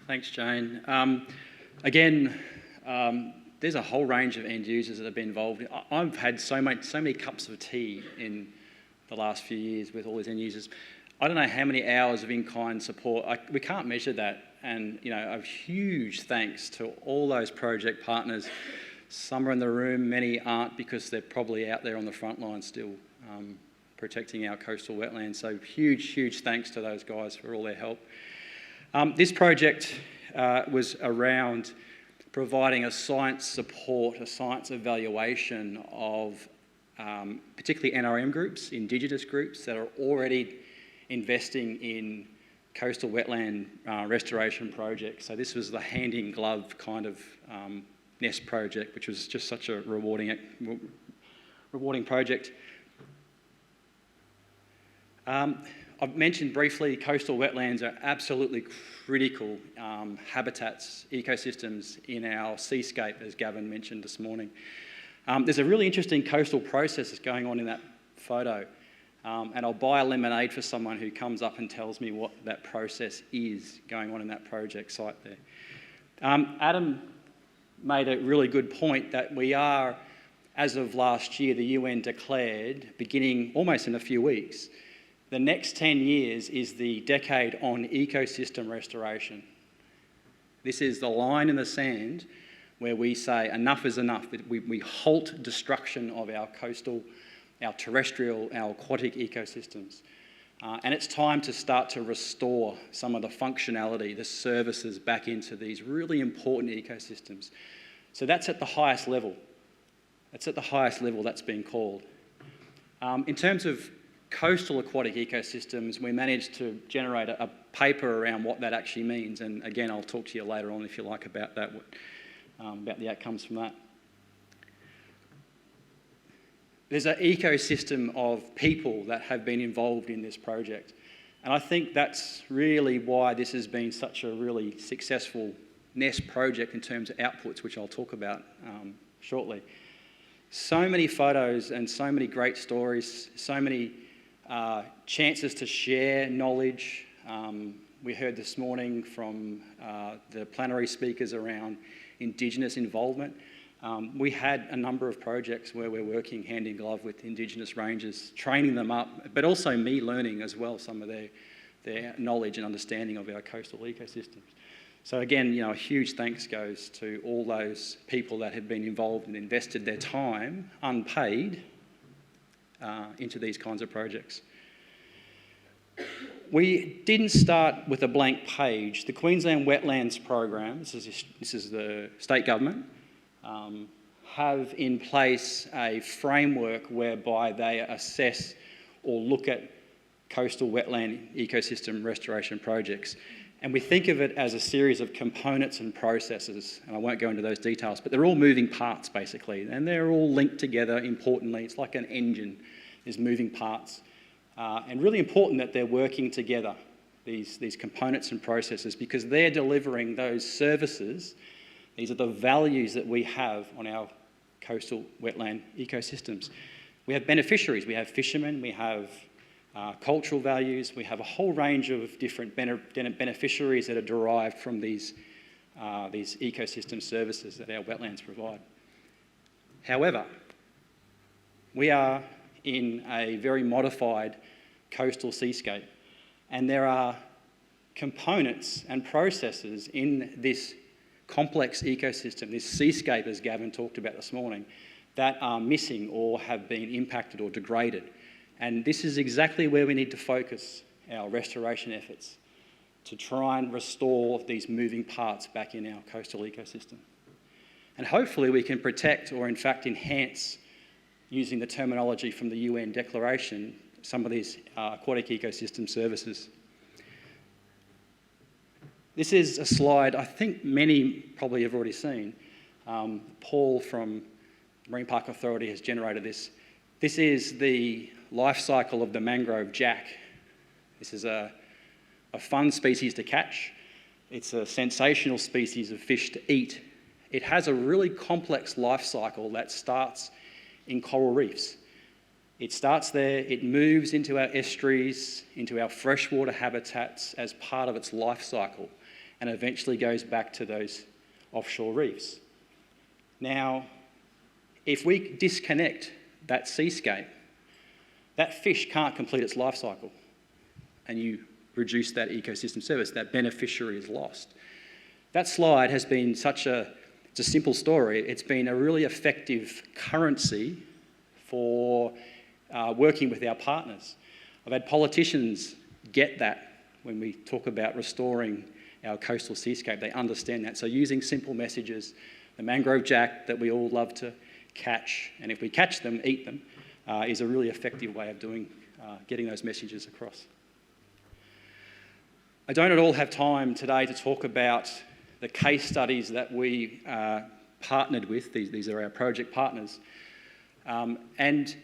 Thanks, Jane. Again, there's a whole range of end users that have been involved. I've had so many cups of tea in the last few years with all these end users. I don't know how many hours of in-kind support. We can't measure that. And a huge thanks to all those project partners. Some are in the room, many aren't because they're probably out there on the front line still protecting our coastal wetlands. So huge thanks to those guys for all their help. This project was around providing a science support, a science evaluation of particularly NRM groups, Indigenous groups that are already investing in coastal wetland restoration projects. So this was the hand-in-glove kind of NESP project, which was just such a rewarding project. I've mentioned briefly coastal wetlands are absolutely critical habitats, ecosystems in our seascape, as Gavin mentioned this morning. There's a really interesting coastal process that's going on in that photo. And I'll buy a lemonade for someone who comes up and tells me what that process is going on in that project site there. Adam made a really good point that we are, as of last year, the UN declared, beginning almost in a few weeks, the next 10 years is the decade on ecosystem restoration. This is the line in the sand where we say enough is enough. We halt destruction of our coastal, our terrestrial, our aquatic ecosystems. And it's time to start to restore some of the functionality, the services back into these really important ecosystems. So that's at the highest level. That's at the highest level that's been called. In terms of coastal aquatic ecosystems, we managed to generate a paper around what that actually means. And again, I'll talk to you later on, if you like, about that, about the outcomes from that. There's an ecosystem of people that have been involved in this project. And I think that's really why this has been such a really successful NESP project in terms of outputs, which I'll talk about shortly. So many photos and so many great stories, so many chances to share knowledge. We heard this morning from the plenary speakers around Indigenous involvement. We had a number of projects where we're working hand in glove with Indigenous rangers, training them up, but also me learning as well some of their knowledge and understanding of our coastal ecosystems. So again, a huge thanks goes to all those people that have been involved and invested their time, unpaid, into these kinds of projects. We didn't start with a blank page. The Queensland Wetlands Program, this is the state government, have in place a framework whereby they assess or look at coastal wetland ecosystem restoration projects. And we think of it as a series of components and processes, and I won't go into those details, but they're all moving parts basically, and they're all linked together importantly. It's like an engine, there's moving parts. And really important that they're working together, these components and processes, because they're delivering those services. These are the values that we have on our coastal wetland ecosystems. We have beneficiaries, we have fishermen, we have cultural values, we have a whole range of different beneficiaries that are derived from these ecosystem services that our wetlands provide. However, we are in a very modified coastal seascape, and there are components and processes in this complex ecosystem, this seascape, as Gavin talked about this morning, that are missing or have been impacted or degraded. And this is exactly where we need to focus our restoration efforts, to try and restore these moving parts back in our coastal ecosystem. And hopefully we can protect or in fact enhance, using the terminology from the UN declaration, some of these aquatic ecosystem services. This is a slide I think many probably have already seen. Paul from Marine Park Authority has generated this. This is the life cycle of the mangrove jack. This is a fun species to catch. It's a sensational species of fish to eat. It has a really complex life cycle that starts in coral reefs. It starts there, it moves into our estuaries, into our freshwater habitats as part of its life cycle. and eventually goes back to those offshore reefs. Now, if we disconnect that seascape, that fish can't complete its life cycle, and you reduce that ecosystem service, that beneficiary is lost. That slide has been it's a simple story. It's been a really effective currency for working with our partners. I've had politicians get that when we talk about restoring our coastal seascape. They understand that. So using simple messages, the mangrove jack that we all love to catch, and if we catch them, eat them, is a really effective way of getting those messages across. I don't at all have time today to talk about the case studies that we partnered with. These are our project partners. And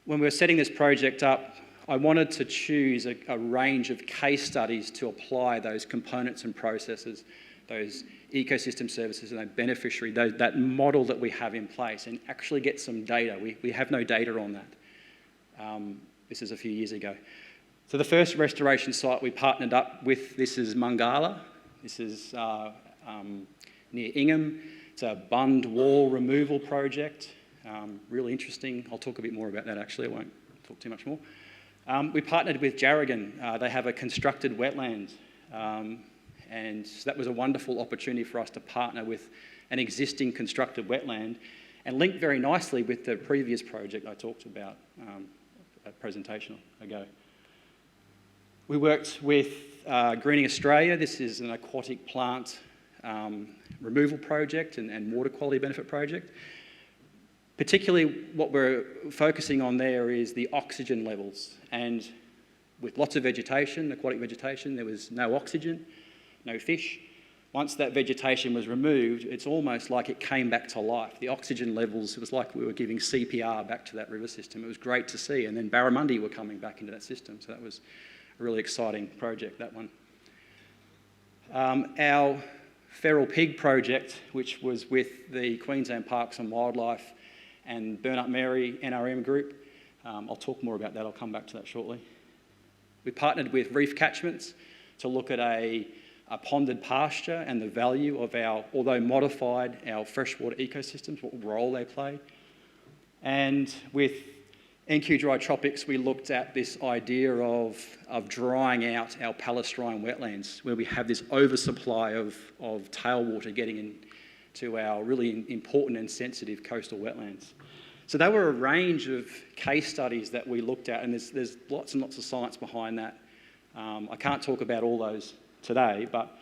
when we were setting this project up, I wanted to choose a range of case studies to apply those components and processes, those ecosystem services and that beneficiary, that model that we have in place, and actually get some data. We have no data on that. This is a few years ago. So the first restoration site we partnered up with, this is Mungala. This is near Ingham. It's a bund wall removal project. Really interesting. I'll talk a bit more about that actually. I won't talk too much more. We partnered with Jarragon. They have a constructed wetland. And so that was a wonderful opportunity for us to partner with an existing constructed wetland and link very nicely with the previous project I talked about a presentation ago. We worked with Greening Australia. This is an aquatic plant removal project and water quality benefit project. Particularly what we're focusing on there is the oxygen levels. And with lots of vegetation, aquatic vegetation, there was no oxygen, no fish. Once that vegetation was removed, it's almost like it came back to life. The oxygen levels, it was like we were giving CPR back to that river system. It was great to see. And then barramundi were coming back into that system. So that was a really exciting project, that one. Our feral pig project, which was with the Queensland Parks and Wildlife and Burnett Mary NRM group. I'll talk more about that. I'll come back to that shortly. We partnered with reef catchments to look at a ponded pasture and the value of although modified, our freshwater ecosystems, what role they play. And with NQ Dry Tropics, we looked at this idea of drying out our palestrine wetlands, where we have this oversupply of tailwater getting into our really important and sensitive coastal wetlands. So there were a range of case studies that we looked at, and there's lots and lots of science behind that. I can't talk about all those today, but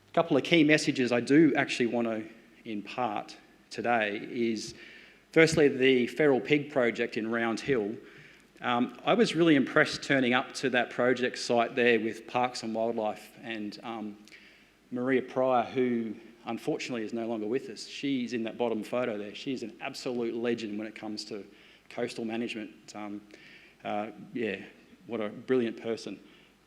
a couple of key messages I do actually want to impart today is, firstly, the feral pig project in Round Hill. I was really impressed turning up to that project site there with Parks and Wildlife and Maria Pryor, who unfortunately is no longer with us. She's in that bottom photo there. She's an absolute legend when it comes to coastal management. Yeah, what a brilliant person.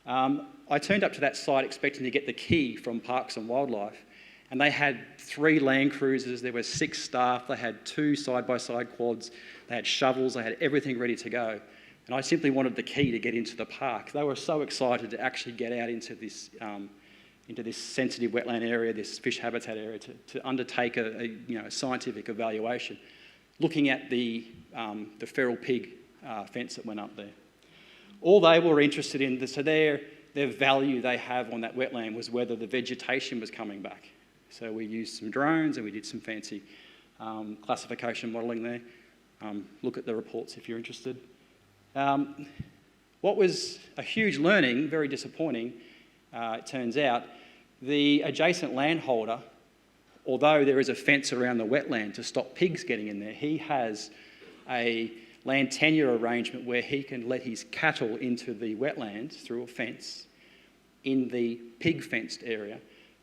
I turned up to that site expecting to get the key from Parks and Wildlife, and they had 3 land cruisers, there were 6 staff, they had 2 side-by-side quads, they had shovels, they had everything ready to go. And I simply wanted the key to get into the park. They were so excited to actually get out into this sensitive wetland area, this fish habitat area, to undertake a scientific evaluation, looking at the feral pig fence that went up there. All they were interested in, so their value they have on that wetland was whether the vegetation was coming back. So we used some drones and we did some fancy classification modelling there. Look at the reports if you're interested. What was a huge learning, very disappointing, it turns out, the adjacent landholder, although there is a fence around the wetland to stop pigs getting in there, he has a land tenure arrangement where he can let his cattle into the wetlands through a fence in the pig fenced area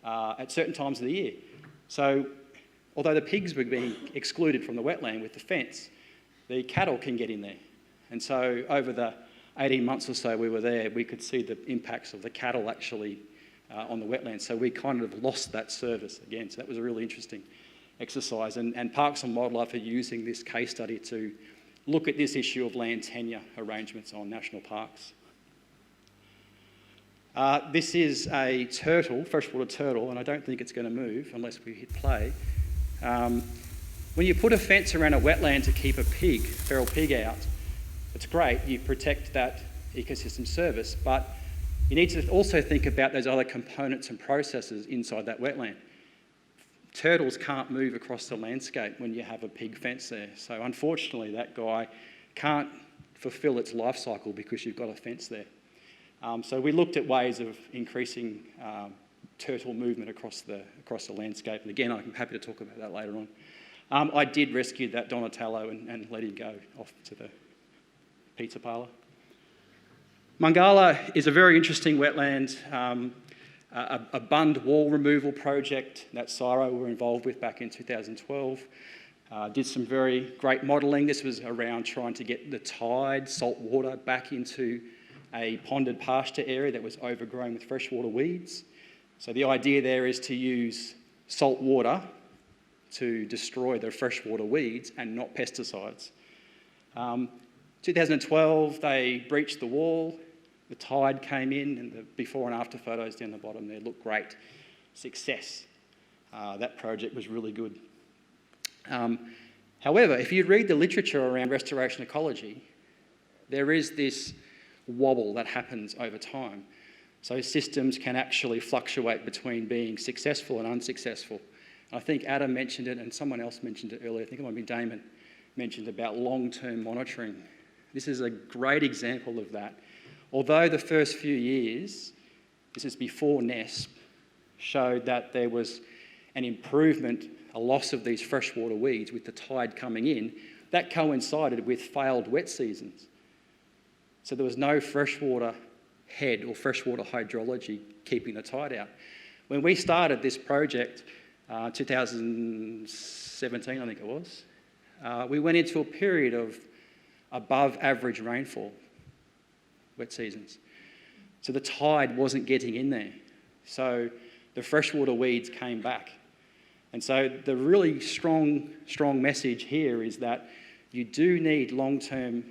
at certain times of the year. So although the pigs were being excluded from the wetland with the fence, the cattle can get in there. And so over the 18 months or so we were there, we could see the impacts of the cattle actually on the wetlands. So we kind of lost that service again. So that was a really interesting exercise. And Parks and Wildlife are using this case study to look at this issue of land tenure arrangements on national parks. This is a turtle, freshwater turtle, and I don't think it's going to move unless we hit play. When you put a fence around a wetland to keep a pig, feral pig out, it's great, you protect that ecosystem service, but you need to also think about those other components and processes inside that wetland. Turtles can't move across the landscape when you have a pig fence there. So unfortunately, that guy can't fulfill its life cycle because you've got a fence there. So we looked at ways of increasing turtle movement across the landscape. And again, I'm happy to talk about that later on. I did rescue that Donatello and let him go off to the pizza parlour. Mangala is a very interesting wetland. A bund wall removal project that CSIRO were involved with back in 2012. Did some very great modelling. This was around trying to get the tide, salt water, back into a ponded pasture area that was overgrown with freshwater weeds. So the idea there is to use salt water to destroy the freshwater weeds and not pesticides. 2012, they breached the wall. The tide came in, and the before and after photos down the bottom there look great. Success. That project was really good. However, if you read the literature around restoration ecology, there is this wobble that happens over time. So systems can actually fluctuate between being successful and unsuccessful. I think Adam mentioned it, and someone else mentioned it earlier. I think it might be Damon mentioned about long-term monitoring. This is a great example of that. Although the first few years, this is before NESP, showed that there was an improvement, a loss of these freshwater weeds with the tide coming in, that coincided with failed wet seasons. So there was no freshwater head or freshwater hydrology keeping the tide out. When we started this project, 2017 I think it was, we went into a period of above average rainfall, wet seasons. So the tide wasn't getting in there. So the freshwater weeds came back. And so the really strong message here is that you do need long-term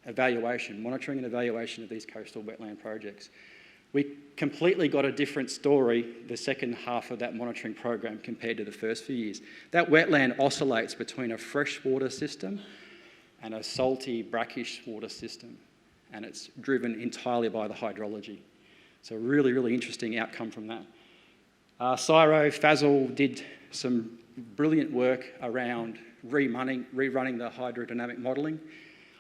evaluation, monitoring and evaluation of these coastal wetland projects. We completely got a different story the second half of that monitoring program compared to the first few years. That wetland oscillates between a freshwater system and a salty, brackish water system, and it's driven entirely by the hydrology. So really, really interesting outcome from that. CSIRO, FASL did some brilliant work around rerunning the hydrodynamic modelling,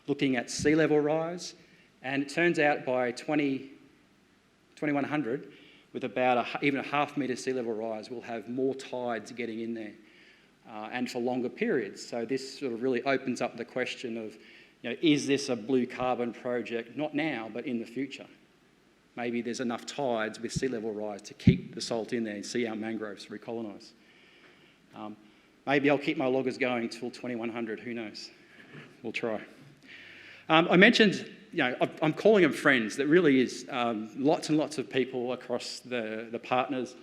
looking at sea level rise, and it turns out by 2100, with about even a half-metre sea level rise, we'll have more tides getting in there, and for longer periods. So this sort of really opens up the question of, is this a blue carbon project? Not now, but in the future. Maybe there's enough tides with sea level rise to keep the salt in there and see our mangroves recolonise. Maybe I'll keep my loggers going till 2100, who knows? We'll try. I mentioned, I'm calling them friends. That really is lots and lots of people across the partners.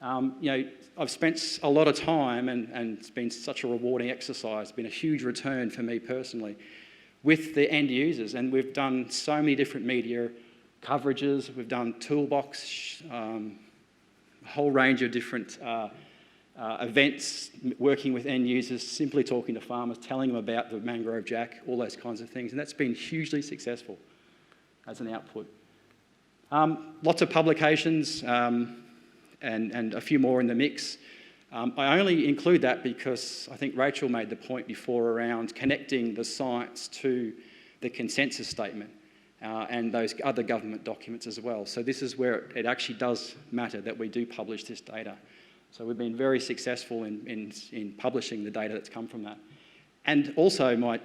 I've spent a lot of time, and it's been such a rewarding exercise. It's been a huge return for me personally with the end users, and we've done so many different media coverages. We've done toolbox, a whole range of different events, working with end users, simply talking to farmers, telling them about the mangrove jack, all those kinds of things, and that's been hugely successful as an output. Lots of publications and a few more in the mix. I only include that because I think Rachel made the point before around connecting the science to the consensus statement and those other government documents as well. So this is where it actually does matter that we do publish this data. So we've been very successful in publishing the data that's come from that. And also might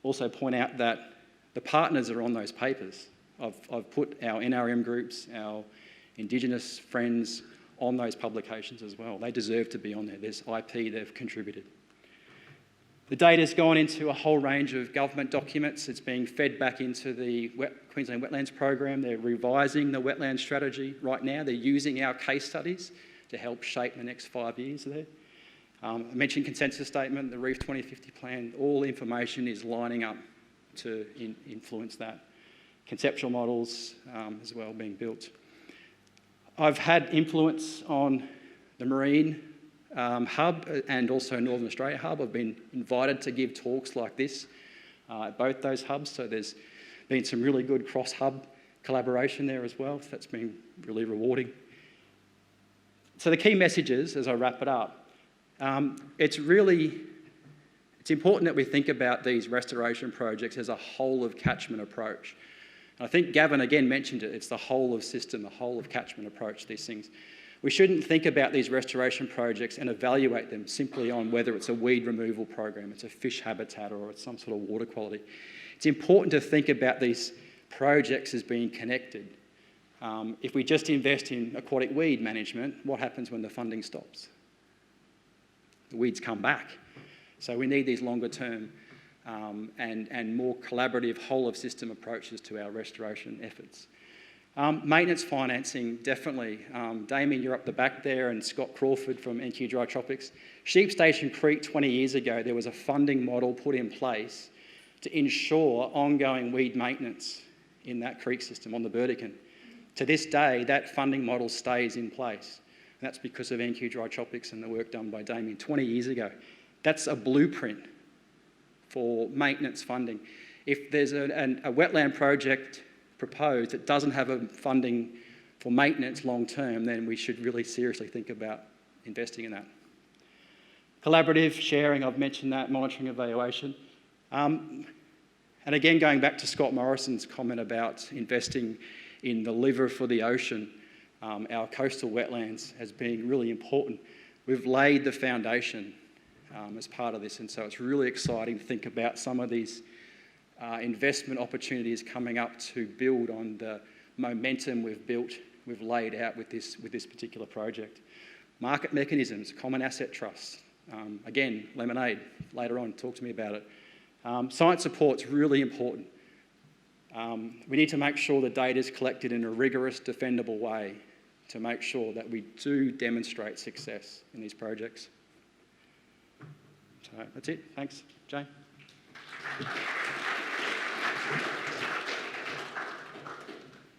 also point out that the partners are on those papers. I've put our NRM groups, our Indigenous friends on those publications as well. They deserve to be on there. There's IP they've contributed. The data's gone into a whole range of government documents. It's being fed back into the Queensland Wetlands Program. They're revising the wetland strategy right now. They're using our case studies to help shape the next 5 years there. I mentioned consensus statement, the Reef 2050 plan. All information is lining up to influence that. Conceptual models as well being built. I've had influence on the Marine Hub and also Northern Australia Hub. I've been invited to give talks like this at both those hubs, so there's been some really good cross-hub collaboration there as well. So that's been really rewarding. So the key messages, as I wrap it up, it's important that we think about these restoration projects as a whole of catchment approach. And I think Gavin again mentioned it, it's the whole of system, the whole of catchment approach, these things. We shouldn't think about these restoration projects and evaluate them simply on whether it's a weed removal program, it's a fish habitat, or it's some sort of water quality. It's important to think about these projects as being connected. If we just invest in aquatic weed management, what happens when the funding stops? The weeds come back. So we need these longer term and more collaborative whole of system approaches to our restoration efforts. Maintenance financing, definitely. Damien, you're up the back there, and Scott Crawford from NQ Dry Tropics. Sheep Station Creek 20 years ago, there was a funding model put in place to ensure ongoing weed maintenance in that creek system on the Burdekin. To this day, that funding model stays in place. And that's because of NQ Dry Tropics and the work done by Damien 20 years ago. That's a blueprint for maintenance funding. If there's a wetland project proposed that doesn't have a funding for maintenance long term, then we should really seriously think about investing in that. Collaborative sharing, I've mentioned that, monitoring, evaluation. And again, going back to Scott Morrison's comment about investing in the liver for the ocean, our coastal wetlands has been really important. We've laid the foundation as part of this, and so it's really exciting to think about some of these investment opportunities coming up to build on the momentum we've laid out with this particular project. Market mechanisms, common asset trusts. Again, Lemonade, later on, talk to me about it. Science support's really important. We need to make sure the data is collected in a rigorous, defendable way to make sure that we do demonstrate success in these projects. So that's it. Thanks, Jane.